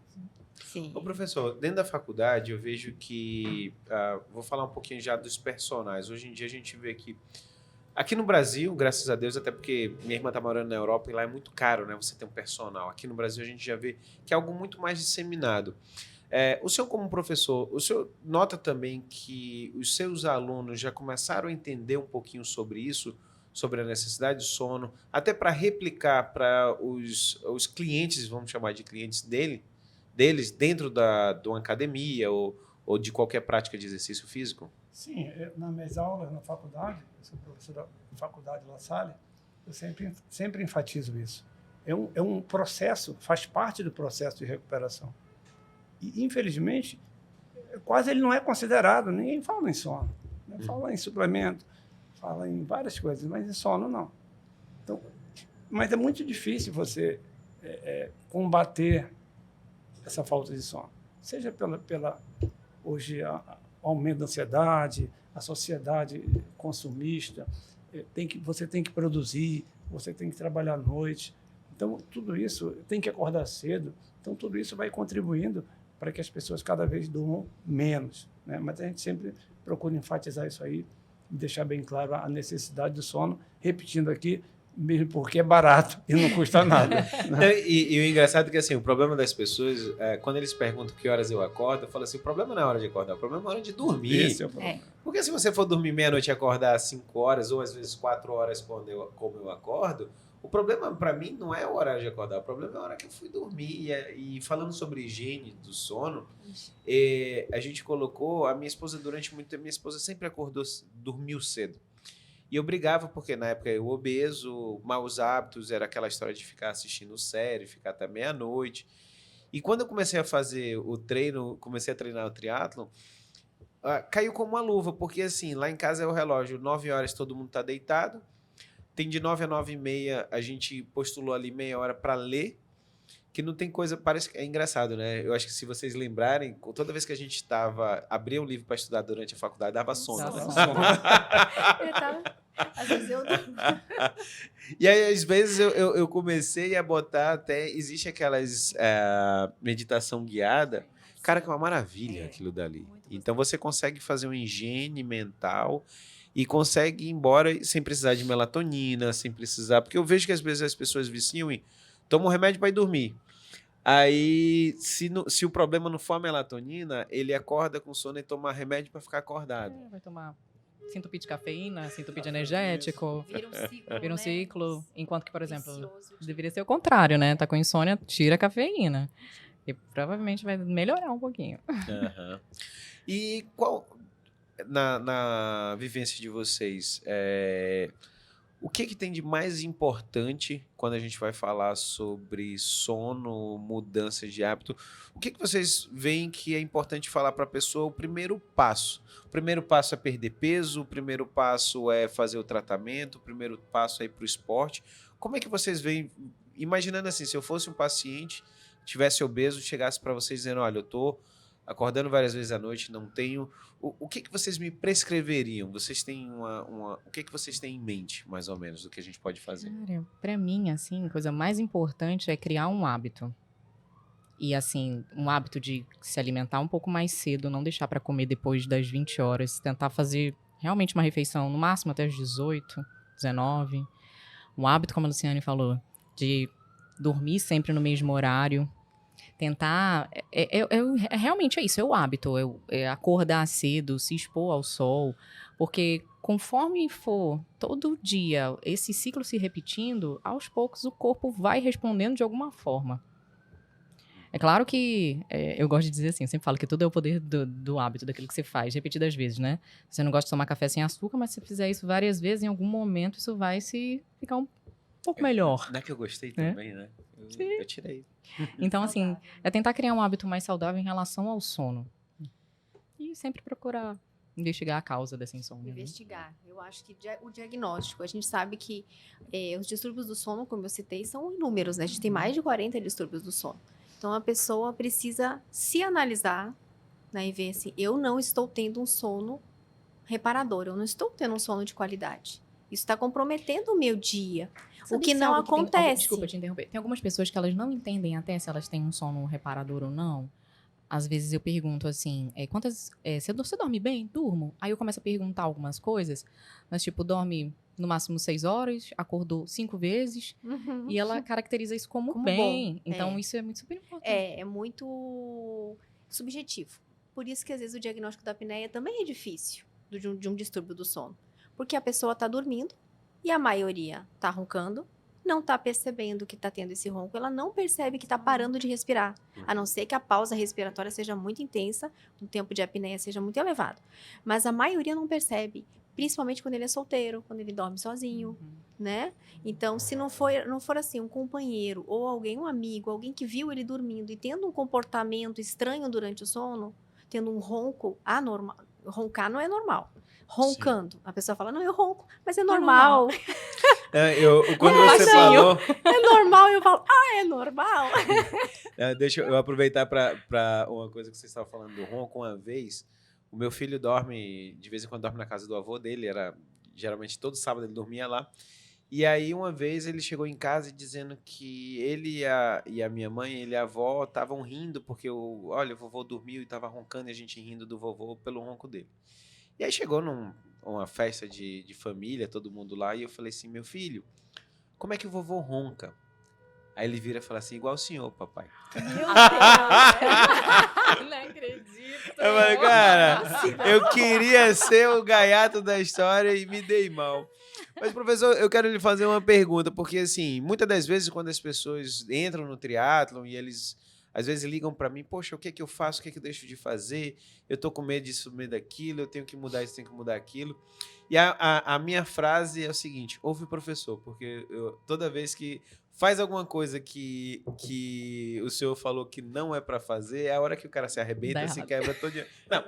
Sim. Ô, professor, dentro da faculdade eu vejo que, vou falar um pouquinho já dos personagens. Hoje em dia a gente vê que, aqui no Brasil, graças a Deus, até porque minha irmã tá morando na Europa e lá é muito caro, né, você ter um personal. Aqui no Brasil a gente já vê que é algo muito mais disseminado. O senhor como professor, o senhor nota também que os seus alunos já começaram a entender um pouquinho sobre isso, sobre a necessidade de sono, até para replicar para os clientes, vamos chamar de clientes deles, dentro de uma academia ou de qualquer prática de exercício físico? Sim, nas minhas aulas na faculdade, eu sou professor da faculdade La Salle, eu sempre enfatizo isso. É um processo, faz parte do processo de recuperação. E, infelizmente, quase ele não é considerado. Ninguém fala em sono. Fala em suplemento, fala em várias coisas, mas em sono não. Mas é muito difícil você combater essa falta de sono. Seja hoje, o aumento da ansiedade, a sociedade consumista, você tem que produzir, você tem que trabalhar à noite. Então, tudo isso, tem que acordar cedo. Então, tudo isso vai contribuindo para que as pessoas cada vez durmam menos, né? Mas a gente sempre procura enfatizar isso aí e deixar bem claro a necessidade do sono, repetindo aqui, mesmo porque é barato e não custa nada. Então, e o engraçado é que assim, o problema das pessoas, quando eles perguntam que horas eu acordo, eu falo assim, o problema não é a hora de acordar, o problema é a hora de dormir. Esse é o problema. Porque se você for dormir meia-noite e acordar às 5 horas, ou às vezes 4 horas como eu acordo, o problema para mim não é a hora de acordar, o problema é a hora que eu fui dormir. E falando sobre higiene do sono, a gente colocou, a minha esposa durante muito tempo, minha esposa sempre dormiu cedo. E eu brigava porque na época eu obeso, maus hábitos, era aquela história de ficar assistindo série, ficar até meia-noite. E quando eu comecei a fazer o treino, comecei a treinar o triatlon, caiu como uma luva, porque assim, lá em casa é o relógio, 9 horas todo mundo tá deitado, tem de 9 a 9h30, a gente postulou ali meia hora para ler, que não tem coisa, parece que é engraçado, né? Eu acho que se vocês lembrarem, toda vez que a gente abria um livro para estudar durante a faculdade, dava sono. Às vezes eu... E aí, às vezes, eu comecei a botar até... Existe aquelas meditação guiada. Cara, que é uma maravilha aquilo dali. Então, você consegue fazer uma higiene mental e consegue ir embora sem precisar de melatonina, sem precisar... Porque eu vejo que, às vezes, as pessoas viciam em... Tomam um remédio para ir dormir. Aí, se o problema não for a melatonina, ele acorda com sono e toma remédio para ficar acordado. Vai tomar sintope de cafeína, sintope de energético. Vira um ciclo. Enquanto que, por exemplo, deveria ser o contrário, né? Tá com insônia, tira a cafeína. E provavelmente vai melhorar um pouquinho. Uhum. E qual, na vivência de vocês, o que tem de mais importante quando a gente vai falar sobre sono, mudança de hábito? O que vocês veem que é importante falar para a pessoa? O primeiro passo. O primeiro passo é perder peso, o primeiro passo é fazer o tratamento, o primeiro passo é ir para o esporte. Como é que vocês veem, imaginando assim, se eu fosse um paciente, tivesse obeso, chegasse para vocês dizendo, olha, eu estou acordando várias vezes à noite, não tenho... O que vocês me prescreveriam? Vocês têm o que vocês têm em mente, mais ou menos, do que a gente pode fazer? Cara, pra mim, assim, a coisa mais importante é criar um hábito. E, assim, um hábito de se alimentar um pouco mais cedo, não deixar pra comer depois das 20 horas, tentar fazer realmente uma refeição, no máximo até as 18, 19. Um hábito, como a Luciane falou, de dormir sempre no mesmo horário. Tentar, realmente é isso, é o hábito, acordar cedo, se expor ao sol, porque conforme for todo dia esse ciclo se repetindo, aos poucos o corpo vai respondendo de alguma forma. É claro que, eu gosto de dizer assim, eu sempre falo que tudo é o poder do hábito, daquilo que você faz, repetidas vezes, né? Você não gosta de tomar café sem açúcar, mas se você fizer isso várias vezes, em algum momento isso vai ficar um pouco melhor. Não é que eu gostei também, né? Eu tirei. Então, assim, é tentar criar um hábito mais saudável em relação ao sono. E sempre procurar investigar a causa dessa insônia. Investigar. Eu acho que o diagnóstico, a gente sabe que os distúrbios do sono, como eu citei, são inúmeros, né? A gente tem mais de 40 distúrbios do sono. Então, a pessoa precisa se analisar, né, e ver assim, eu não estou tendo um sono reparador, eu não estou tendo um sono de qualidade. Isso está comprometendo o meu dia. O que não acontece. Desculpa te interromper. Tem algumas pessoas que elas não entendem até se elas têm um sono reparador ou não. Às vezes eu pergunto assim, você dorme bem? Durmo. Aí eu começo a perguntar algumas coisas, mas tipo, dorme no máximo 6 horas, acordou 5 vezes, e ela caracteriza isso como bem. Bom. Então isso é muito super importante. É muito subjetivo. Por isso que às vezes o diagnóstico da apneia também é difícil, de um distúrbio do sono. Porque a pessoa está dormindo e a maioria está roncando, não está percebendo que está tendo esse ronco, ela não percebe que está parando de respirar, a não ser que a pausa respiratória seja muito intensa, o tempo de apneia seja muito elevado. Mas a maioria não percebe, principalmente quando ele é solteiro, quando ele dorme sozinho, né? Então, se não for assim, um companheiro ou alguém, um amigo, alguém que viu ele dormindo e tendo um comportamento estranho durante o sono, tendo um ronco anormal, roncar não é normal. Roncando. Sim. A pessoa fala, não, eu ronco, mas é normal. Quando você baixinho. falou... É normal? Eu falo, é normal? Deixa eu aproveitar para uma coisa que você estava falando do ronco. Uma vez, o meu filho dorme, de vez em quando dorme na casa do avô dele, geralmente todo sábado ele dormia lá. E aí, uma vez, ele chegou em casa dizendo que ele e a minha mãe, ele e a avó, estavam rindo porque, olha, o vovô dormiu e estava roncando e a gente rindo do vovô pelo ronco dele. E aí chegou numa festa de família, todo mundo lá, e eu falei assim, meu filho, como é que o vovô ronca? Aí ele vira e fala assim, igual o senhor, papai. Meu Deus. Não acredito. Eu falei, cara, eu queria ser o gaiato da história e me dei mal. Mas, professor, eu quero lhe fazer uma pergunta, porque, assim, muitas das vezes, quando as pessoas entram no triatlon e eles, às vezes, ligam para mim, poxa, o que é que eu faço, o que é que eu deixo de fazer? Eu tô com medo disso, medo daquilo, eu tenho que mudar isso, tenho que mudar aquilo. E a minha frase é o seguinte, ouve o professor, porque toda vez que faz alguma coisa que o senhor falou que não é para fazer, é a hora que o cara se arrebenta, se quebra todo dia. Não,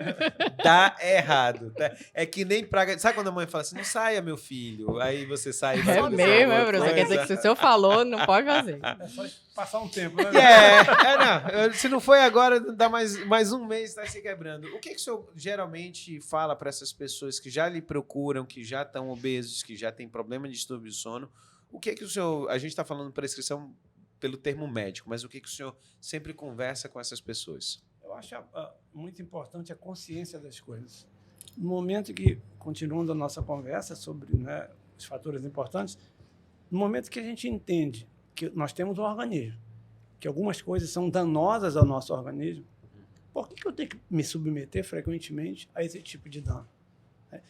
dá errado. Tá? É que nem praga. Sabe quando a mãe fala assim, não saia, meu filho? Aí você sai e vai É fazer mesmo, alguma professor. Quer dizer que se o senhor falou, não pode fazer. É só passar um tempo, né? Não. Se não foi agora, dá mais um mês, tá se quebrando. O que o senhor geralmente fala para essas pessoas que já lhe procuram, que já estão obesos, que já têm problema de distúrbio de sono? O que o senhor... A gente está falando prescrição pelo termo médico, mas o que o senhor sempre conversa com essas pessoas? Eu acho muito importante a consciência das coisas. No momento que, continuando a nossa conversa sobre, né, os fatores importantes, no momento que a gente entende que nós temos um organismo, que algumas coisas são danosas ao nosso organismo, por que eu tenho que me submeter frequentemente a esse tipo de dano?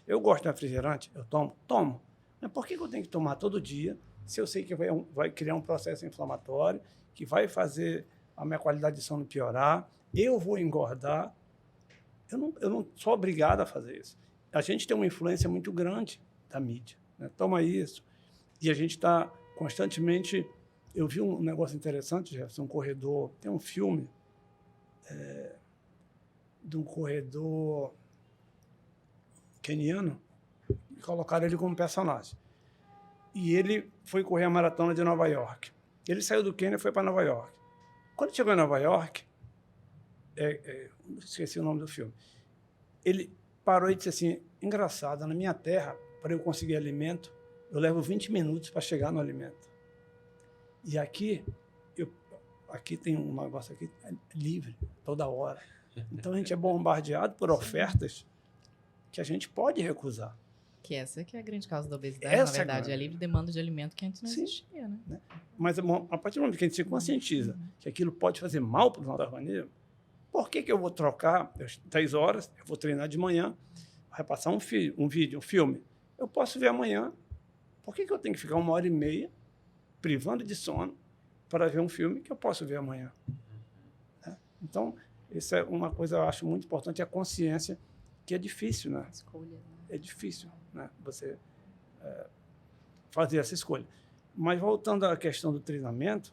Eu gosto de refrigerante, eu tomo. Mas por que eu tenho que tomar todo dia se eu sei que vai criar um processo inflamatório, que vai fazer a minha qualidade de sono piorar, eu vou engordar? Eu não sou obrigado a fazer isso. A gente tem uma influência muito grande da mídia, né? Toma isso. E a gente está constantemente... Eu vi um negócio interessante, Jefferson, um corredor... Tem um filme de um corredor queniano, e colocaram ele como personagem. E ele foi correr a maratona de Nova York. Ele saiu do Quênia e foi para Nova York. Quando chegou em Nova York, esqueci o nome do filme, ele parou e disse assim, engraçado, na minha terra, para eu conseguir alimento, eu levo 20 minutos para chegar no alimento. E aqui tem um negócio aqui livre, toda hora. Então a gente é bombardeado por ofertas que a gente pode recusar. Que essa que é a grande causa da obesidade, Essa na verdade, é a livre demanda de alimento que antes não Sim. existia, né? Mas a partir do momento que a gente se conscientiza que aquilo pode fazer mal para o nosso organismo, por que eu vou trocar 10 horas, eu vou treinar de manhã, vai passar um vídeo, um filme, eu posso ver amanhã, por que eu tenho que ficar 1h30 privando de sono para ver um filme que eu posso ver amanhã? Então, isso é uma coisa que eu acho muito importante, a consciência, que é difícil, né? Escolha, né? É difícil, né? Você fazer essa escolha. Mas voltando à questão do treinamento,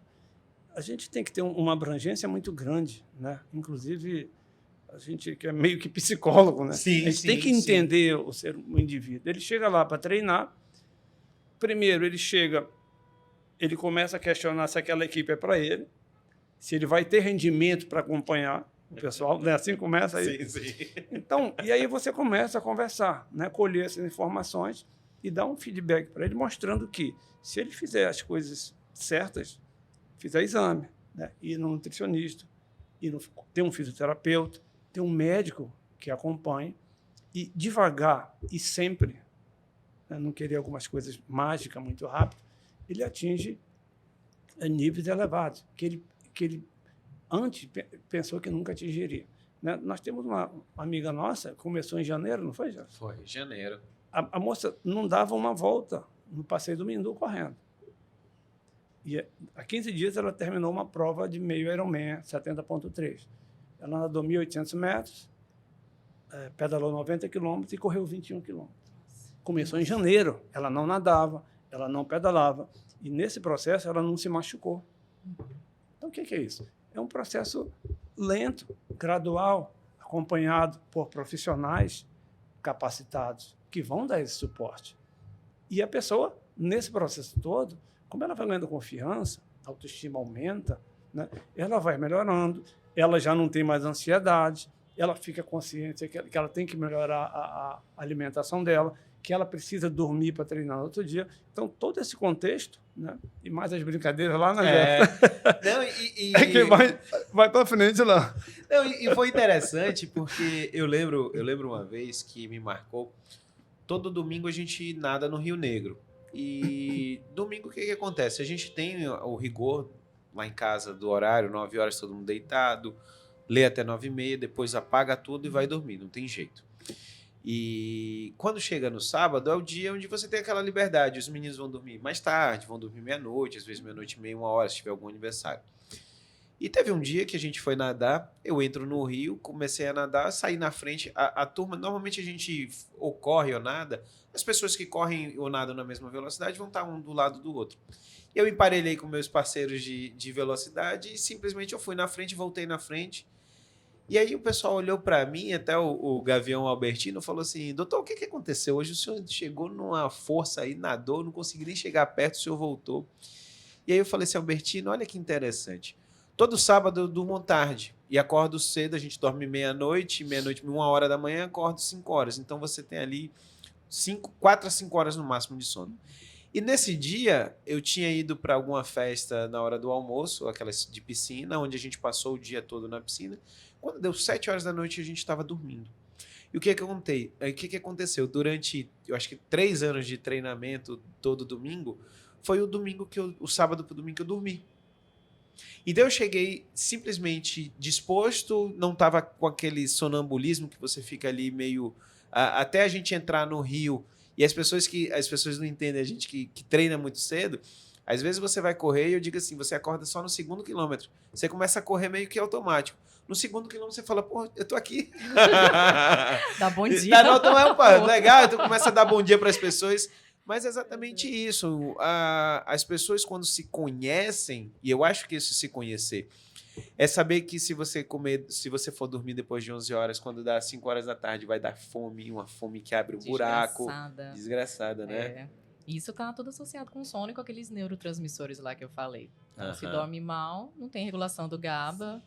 a gente tem que ter uma abrangência muito grande, né? Inclusive, a gente que é meio que psicólogo, né? Sim, a gente tem que entender o indivíduo. Ele chega lá para treinar, primeiro ele começa a questionar se aquela equipe é para ele, se ele vai ter rendimento para acompanhar o pessoal, né? Assim começa aí. Sim. Então, e aí você começa a conversar, né? Colher essas informações e dar um feedback para ele, mostrando que se ele fizer as coisas certas, fizer exame, né? Ir no nutricionista, ter um fisioterapeuta, ter um médico que acompanhe e devagar e sempre, né? Não querer algumas coisas mágicas muito rápido, ele atinge níveis elevados que ele antes pensou que nunca atingiria, né? Nós temos uma amiga nossa, começou em janeiro, não foi, Jorge? Foi, em janeiro. A moça não dava uma volta no Passeio do Mindu correndo. E há 15 dias ela terminou uma prova de meio Ironman, 70.3. Ela nadou 1.800 metros, pedalou 90 quilômetros e correu 21 quilômetros. Começou em janeiro, ela não nadava, ela não pedalava. E nesse processo ela não se machucou. Então o que é isso? É um processo lento, gradual, acompanhado por profissionais capacitados que vão dar esse suporte. E a pessoa nesse processo todo, como ela vai ganhando confiança, a autoestima aumenta, né? Ela vai melhorando, ela já não tem mais ansiedade, ela fica consciente que ela tem que melhorar a alimentação dela, que ela precisa dormir para treinar no outro dia. Então, todo esse contexto, né? E mais as brincadeiras lá na Não, é que vai para frente lá. Não, e foi interessante porque eu lembro uma vez que me marcou. Todo domingo a gente nada no Rio Negro. E domingo o que acontece? A gente tem o rigor lá em casa do horário, 9 horas todo mundo deitado, lê até 9h30, depois apaga tudo e vai dormir, não tem jeito. E quando chega no sábado é o dia onde você tem aquela liberdade. Os meninos vão dormir mais tarde, vão dormir meia-noite, às vezes meia-noite e meia, 1h, se tiver algum aniversário. E teve um dia que a gente foi nadar, eu entro no rio, comecei a nadar, saí na frente, a turma, normalmente a gente ou corre ou nada, as pessoas que correm ou nadam na mesma velocidade vão estar um do lado do outro. E eu emparelhei com meus parceiros de velocidade e simplesmente eu fui na frente, voltei na frente. E aí o pessoal olhou para mim, até o Gavião Albertino falou assim, doutor, o que aconteceu? Hoje o senhor chegou numa força aí, nadou, não consegui nem chegar perto, o senhor voltou. E aí eu falei assim, Albertino, olha que interessante. Todo sábado eu durmo tarde e acordo cedo, a gente dorme meia-noite, 1h da manhã, acordo 5 horas. Então você tem ali 4 a 5 horas no máximo de sono. E nesse dia eu tinha ido para alguma festa na hora do almoço, aquelas de piscina, onde a gente passou o dia todo na piscina. Quando deu 7 horas da noite a gente estava dormindo. E o que aconteceu? Durante, eu acho que 3 anos de treinamento todo domingo, foi o domingo o sábado para o domingo que eu dormi. Então eu cheguei simplesmente disposto, não estava com aquele sonambulismo que você fica ali meio... até a gente entrar no rio, e as pessoas não entendem, a gente que treina muito cedo, às vezes você vai correr e eu digo assim, você acorda só no 2º quilômetro, você começa a correr meio que automático. No 2º quilômetro você fala, pô, eu tô aqui. Dá bom dia. Dá nota, legal, então começa a dar bom dia para as pessoas. Mas é exatamente isso. As pessoas, quando se conhecem, e eu acho que isso se conhecer, é saber que se você for dormir depois de 11 horas, quando dá 5 horas da tarde, vai dar fome, uma fome que abre um buraco. Desgraçada, né? É. Isso tá tudo associado com sono e com aqueles neurotransmissores lá que eu falei. Então, se dorme mal, não tem regulação do GABA,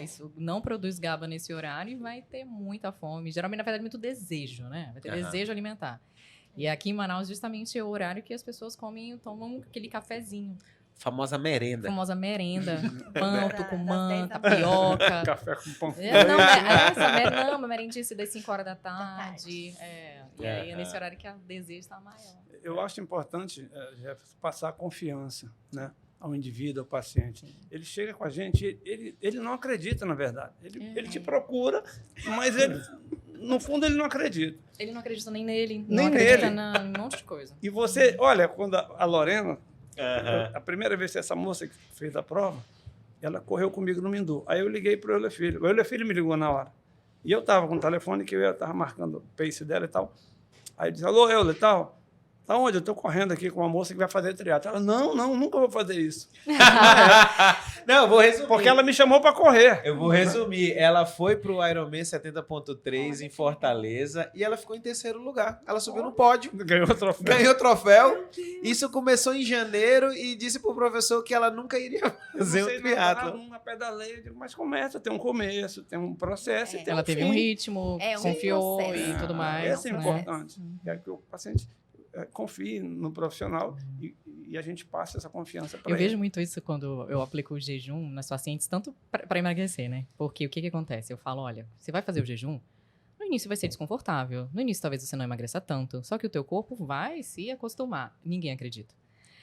isso não produz GABA nesse horário e vai ter muita fome. Geralmente, na verdade, muito desejo, né? Vai ter desejo alimentar. E aqui em Manaus, justamente, é o horário que as pessoas tomam aquele cafezinho. Famosa merenda. Pão, tucumã, tapioca. Café com pão. Uma merendice das 5 horas da tarde. E aí é nesse horário que o desejo está maior. Eu acho importante passar confiança, né, ao indivíduo, ao paciente. Ele chega com a gente, ele não acredita, na verdade. Ele te procura, mas no fundo, ele não acredita. Ele não acredita nem nele, nem não acredita em um monte de coisa. E você, olha, quando a Lorena, a primeira vez que essa moça que fez a prova, ela correu comigo no Mindu. Aí eu liguei para o Euler Filho. O Euler Filho me ligou na hora. E eu estava com o telefone, que eu estava marcando o pace dela e tal. Aí ele disse, alô, Euler, tal. Tá onde? Eu estou correndo aqui com uma moça que vai fazer triatlo. Ela, não, nunca vou fazer isso. Não, eu vou resumir. Porque ela me chamou para correr. Eu vou resumir. Ela foi pro Ironman 70.3 em Fortaleza e ela ficou em 3º lugar. Ela subiu no pódio. Ganhou o troféu. Isso começou em janeiro e disse pro professor que ela nunca iria fazer um triatlo. Uma pedaleia, eu digo, mas começa, tem um começo, tem um processo. E tem ela teve um ritmo, confiou e tudo mais. Isso é importante. É que o paciente confie no profissional e a gente passa essa confiança para ele. Eu vejo muito isso quando eu aplico o jejum nas pacientes, tanto para emagrecer, né? Porque o que acontece? Eu falo, olha, você vai fazer o jejum, no início vai ser desconfortável, no início talvez você não emagreça tanto, só que o teu corpo vai se acostumar. Ninguém acredita.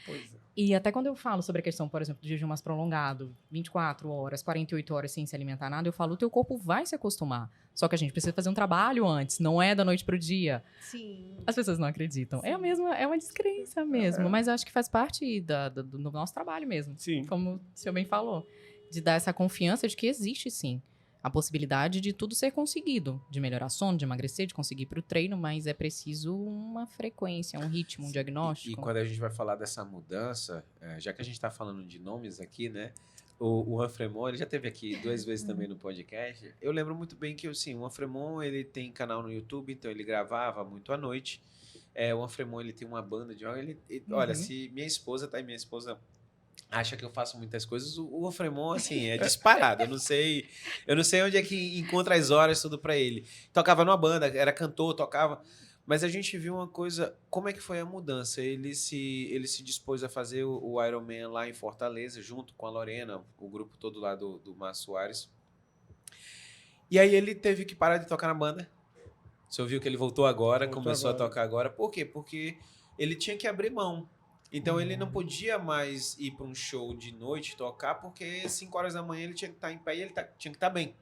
Pois é. E até quando eu falo sobre a questão, por exemplo, do jejum mais prolongado, 24 horas, 48 horas sem se alimentar nada, eu falo, o teu corpo vai se acostumar. Só que a gente precisa fazer um trabalho antes, não é da noite pro dia. Sim. As pessoas não acreditam. Sim. É uma descrença mesmo, mas eu acho que faz parte do nosso trabalho mesmo. Sim. Como o senhor bem falou, de dar essa confiança de que existe, sim, a possibilidade de tudo ser conseguido, de melhorar sono, de emagrecer, de conseguir ir pro treino, mas é preciso uma frequência, um ritmo, um diagnóstico. E quando a gente vai falar dessa mudança, já que a gente está falando de nomes aqui, né? O Anfremon, ele já esteve aqui 2 vezes também no podcast. Eu lembro muito bem que, assim, o Anfremon, ele tem canal no YouTube, então ele gravava muito à noite. O Anfremont, ele tem uma banda de yoga. Olha, se minha esposa tá aí, minha esposa acha que eu faço muitas coisas, o Anfremont, assim, é disparado. Eu não sei onde é que encontra as horas tudo para ele. Tocava numa banda, era cantor, tocava. Mas a gente viu uma coisa, como é que foi a mudança? Ele se dispôs a fazer o Ironman lá em Fortaleza, junto com a Lorena, o grupo todo lá do Márcio Soares. E aí ele teve que parar de tocar na banda. Você ouviu que ele voltou agora, começou a tocar agora. Por quê? Porque ele tinha que abrir mão. Então ele não podia mais ir para um show de noite tocar, porque 5 horas da manhã ele tinha que estar em pé e ele tinha que estar bem.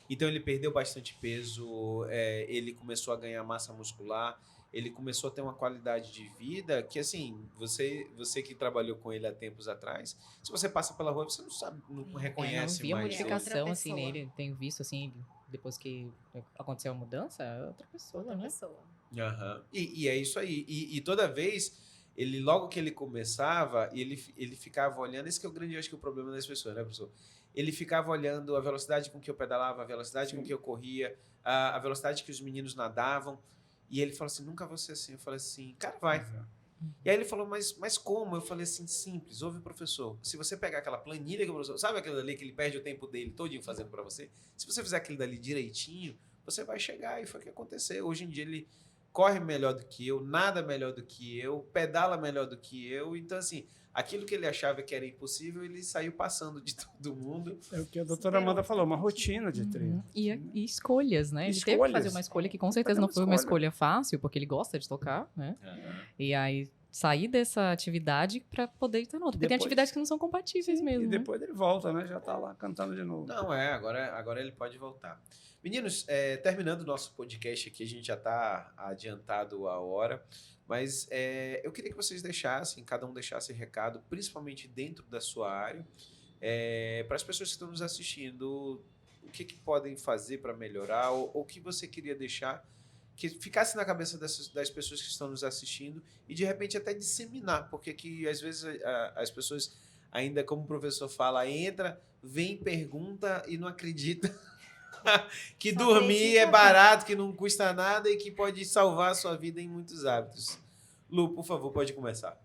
Então ele perdeu bastante peso, ele começou a ganhar massa muscular, ele começou a ter uma qualidade de vida que, assim, você que trabalhou com ele há tempos atrás, se você passa pela rua, você não sabe, não reconhece não vi a mais. modificação assim pessoa. nele, tenho visto assim, depois que aconteceu a mudança, é outra pessoa, Outra né? pessoa. Aham. E é isso aí. E toda vez, logo que ele começava, ele ficava olhando. Esse que é o grande, acho que, o problema das pessoas, né, professor? Ele ficava olhando a velocidade com que eu pedalava, a velocidade com que eu corria, a velocidade que os meninos nadavam. E ele falou assim, nunca vou ser assim. Eu falei assim, cara, vai. E aí ele falou, mas como? Eu falei assim, simples, ouve o professor. Se você pegar aquela planilha que o professor... Sabe aquilo dali que ele perde o tempo dele todinho fazendo para você? Se você fizer aquilo dali direitinho, você vai chegar. E foi o que aconteceu. Hoje em dia ele corre melhor do que eu, nada melhor do que eu, pedala melhor do que eu. Então, assim, aquilo que ele achava que era impossível, ele saiu passando de todo mundo. É o que a doutora Amanda falou, uma rotina de treino. E escolhas, né? Ele teve que fazer uma escolha que com certeza não foi uma escolha fácil, porque ele gosta de tocar, né? E aí sair dessa atividade para poder estar noutra. Porque tem atividades que não são compatíveis mesmo. E depois ele volta, né? Já tá lá cantando de novo. Não, agora ele pode voltar. Meninos, terminando o nosso podcast aqui, a gente já está adiantado a hora, mas eu queria que vocês deixassem, cada um deixasse recado, principalmente dentro da sua área, para as pessoas que estão nos assistindo, o que podem fazer para melhorar, ou o que você queria deixar que ficasse na cabeça das pessoas que estão nos assistindo e, de repente, até disseminar, porque que, às vezes as pessoas, ainda como o professor fala, entra, vem, pergunta e não acredita que Só dormir acredita. é barato, que não custa nada e que pode salvar a sua vida em muitos hábitos. Lu, por favor, pode começar.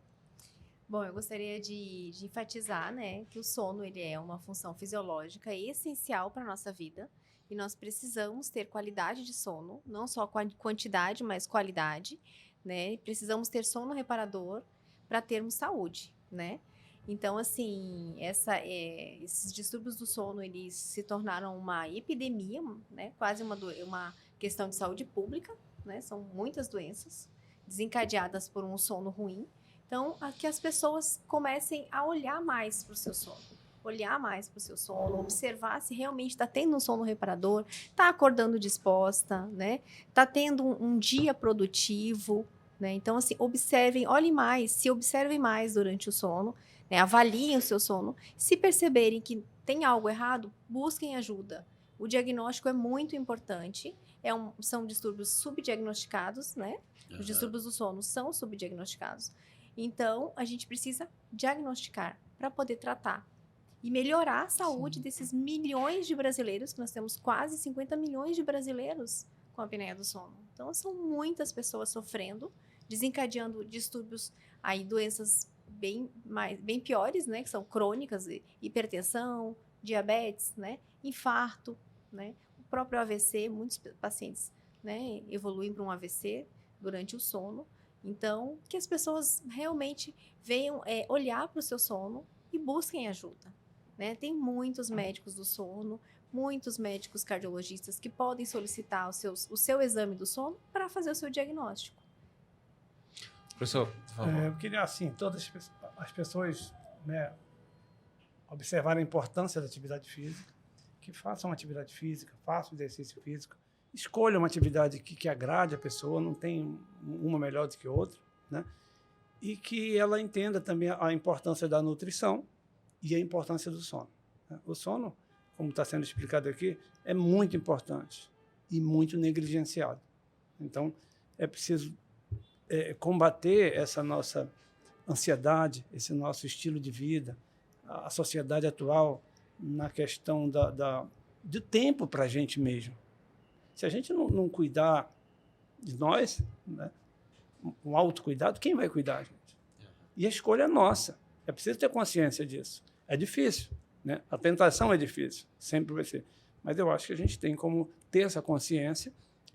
Bom, eu gostaria de enfatizar, né, que o sono ele é uma função fisiológica essencial para a nossa vida e nós precisamos ter qualidade de sono, não só quantidade, mas qualidade, né? Precisamos ter sono reparador para termos saúde, né? Então, assim, esses distúrbios do sono, eles se tornaram uma epidemia, né? Quase uma questão de saúde pública, né? São muitas doenças desencadeadas por um sono ruim. Então, que as pessoas comecem a olhar mais para o seu sono. Olhar mais para o seu sono, observar se realmente está tendo um sono reparador, está acordando disposta, né? Está tendo um dia produtivo, né? Então, assim, se observem mais durante o sono, né? Avaliem o seu sono. Se perceberem que tem algo errado, busquem ajuda. O diagnóstico é muito importante. São distúrbios subdiagnosticados, né? Os distúrbios do sono são subdiagnosticados. Então, a gente precisa diagnosticar para poder tratar e melhorar a saúde desses milhões de brasileiros, que nós temos quase 50 milhões de brasileiros com a apneia do sono. Então, são muitas pessoas sofrendo, desencadeando distúrbios, aí doenças bem piores, né, que são crônicas, hipertensão, diabetes, né, infarto, né, o próprio AVC, muitos pacientes, né, evoluem para um AVC durante o sono. Então, que as pessoas realmente venham olhar para o seu sono e busquem ajuda, né? Tem muitos médicos do sono, muitos médicos cardiologistas que podem solicitar o seu exame do sono para fazer o seu diagnóstico. Professor, por favor. Eu queria, assim, todas as pessoas, né, observarem a importância da atividade física, que façam atividade física, façam exercício físico, escolha uma atividade que agrade a pessoa, não tem uma melhor do que outra, né? E que ela entenda também a importância da nutrição e a importância do sono, né? O sono, como está sendo explicado aqui, é muito importante e muito negligenciado. Então, é preciso combater essa nossa ansiedade, esse nosso estilo de vida, a sociedade atual na questão do tempo para a gente mesmo. Se a gente não cuidar de nós, né, um autocuidado, quem vai cuidar, gente? E a escolha é nossa. É preciso ter consciência disso. É difícil, né? A tentação é difícil, sempre vai ser. Mas eu acho que a gente tem como ter essa consciência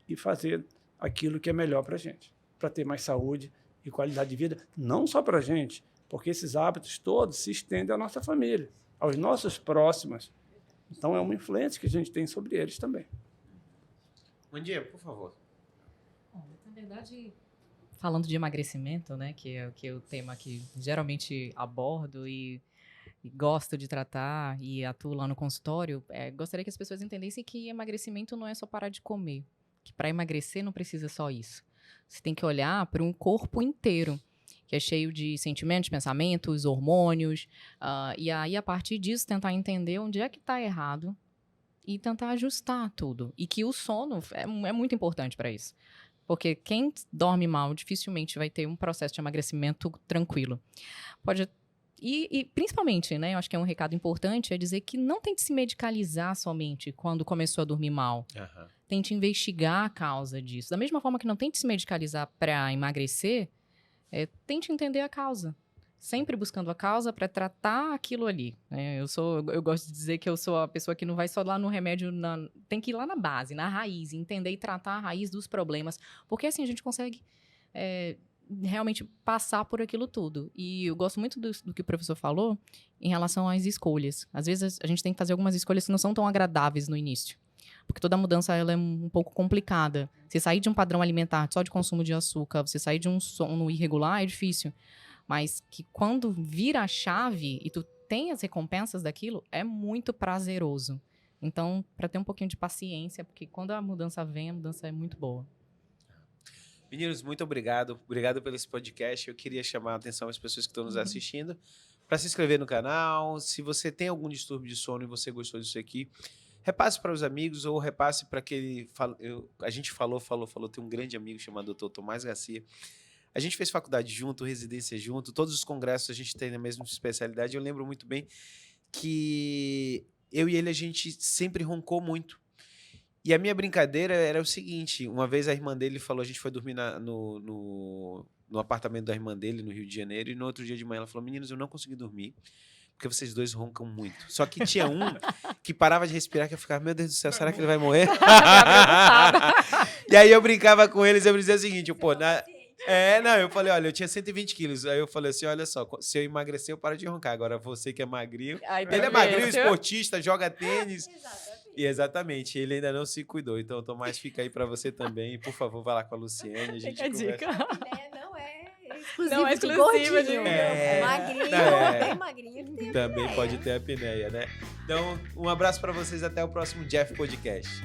e fazer aquilo que é melhor para a gente, para ter mais saúde e qualidade de vida, não só para a gente, porque esses hábitos todos se estendem à nossa família, aos nossos próximos. Então, é uma influência que a gente tem sobre eles também. Mandinha, por favor. Bom, na verdade, falando de emagrecimento, né, que é o tema que geralmente abordo e gosto de tratar e atuo lá no consultório, gostaria que as pessoas entendessem que emagrecimento não é só parar de comer, que para emagrecer não precisa só isso. Você tem que olhar para um corpo inteiro, que é cheio de sentimentos, pensamentos, hormônios, e aí, a partir disso, tentar entender onde é que está errado e tentar ajustar tudo. E que o sono é muito importante para isso. Porque quem dorme mal dificilmente vai ter um processo de emagrecimento tranquilo. E principalmente, né, eu acho que é um recado importante, é dizer que não tente se medicalizar somente quando começou a dormir mal. Uhum. Tente investigar a causa disso. Da mesma forma que não tente se medicalizar para emagrecer, tente entender a causa. Sempre buscando a causa para tratar aquilo ali. Eu gosto de dizer que eu sou a pessoa que não vai só lá no remédio, tem que ir lá na base, na raiz, entender e tratar a raiz dos problemas. Porque assim a gente consegue realmente passar por aquilo tudo. E eu gosto muito do que o professor falou em relação às escolhas. Às vezes a gente tem que fazer algumas escolhas que não são tão agradáveis no início. Porque toda mudança ela é um pouco complicada. Você sair de um padrão alimentar só de consumo de açúcar, você sair de um sono irregular é difícil. Mas que quando vira a chave e tu tem as recompensas daquilo, é muito prazeroso. Então, para ter um pouquinho de paciência, porque quando a mudança vem, a mudança é muito boa. Meninos, muito obrigado. Obrigado pelo esse podcast. Eu queria chamar a atenção às pessoas que estão nos assistindo para se inscrever no canal. Se você tem algum distúrbio de sono e você gostou disso aqui, repasse para os amigos ou repasse para aquele... A gente falou. Tem um grande amigo chamado Dr. Tomás Garcia. A gente fez faculdade junto, residência junto, todos os congressos a gente tem na mesma especialidade. Eu lembro muito bem que eu e ele, a gente sempre roncou muito. E a minha brincadeira era o seguinte, uma vez a irmã dele falou, a gente foi dormir no apartamento da irmã dele, no Rio de Janeiro, e no outro dia de manhã ela falou, meninos, eu não consegui dormir, porque vocês dois roncam muito. Só que tinha um que parava de respirar, que eu ficava, meu Deus do céu, será que ele vai morrer? E aí eu brincava com eles, eu dizia o seguinte, pô, eu falei, olha, eu tinha 120 quilos. Aí eu falei assim, olha só, se eu emagrecer, eu paro de roncar. Agora, você que é magrinho... Ele é magrinho, esportista, joga tênis. E exatamente, ele ainda não se cuidou. Então, Tomás, fica aí pra você também. Por favor, vai lá com a Luciene. A gente conversa. A ideia não é exclusiva de mim. Magrinho, bem magrinho. Também pode ter a apneia, né? Então, um abraço pra vocês. Até o próximo Jeff Podcast.